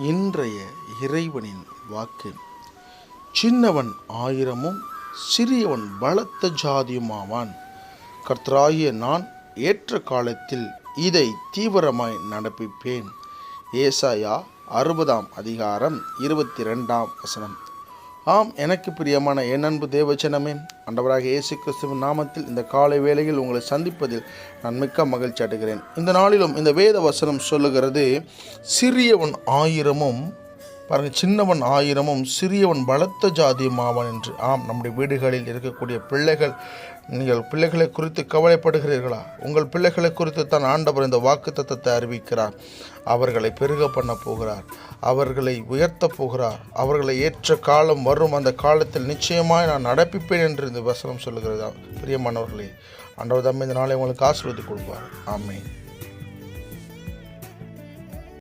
இன்றைய இறைவனின் வாக்கு. சின்னவன் 1000 சிறியவன் பலத்த ஜாதியுமாவான். கர்த்தராகிய நான் ஏற்ற காலத்தில் இதை தீவிரமாய் நடப்பிப்பேன். ஏசாயா 60:22. ஆம், எனக்கு பிரியமான என் அன்பு தேவஜனமே, ஆண்டவராக இயேசு கிறிஸ்துவின் நாமத்தில் இந்த காலை வேளையில் உங்களை சந்திப்பதில் நான் மிக்க மகிழ்ச்சி அடைகிறேன். இந்த நாளிலும் இந்த வேத வசனம் சொல்லுகிறது, சிறியவன் 1000 பாருங்கள், சின்னவன் 1000 சிறியவன் பலத்த ஜாதியுமாவான் என்று. ஆம், நம்முடைய வீடுகளில் இருக்கக்கூடிய பிள்ளைகள், நீங்கள் பிள்ளைகளை குறித்து கவலைப்படுகிறீர்களா? உங்கள் பிள்ளைகளை குறித்து தான் ஆண்டவர் இந்த வாக்குத்தத்தத்தை அறிவிக்கிறார். அவர்களை பெருக பண்ண போகிறார், அவர்களை உயர்த்த போகிறார், அவர்களை ஏற்ற காலம் வரும், அந்த காலத்தில் நிச்சயமாய் நான் நடப்பிப்பேன் என்று இந்த வசனம் சொல்லுகிறதா. பிரியமானவர்களே, ஆண்டவர் தம்மை இந்த நாளை உங்களுக்கு ஆசீர்வதித்து கொடுப்பார். ஆமென்.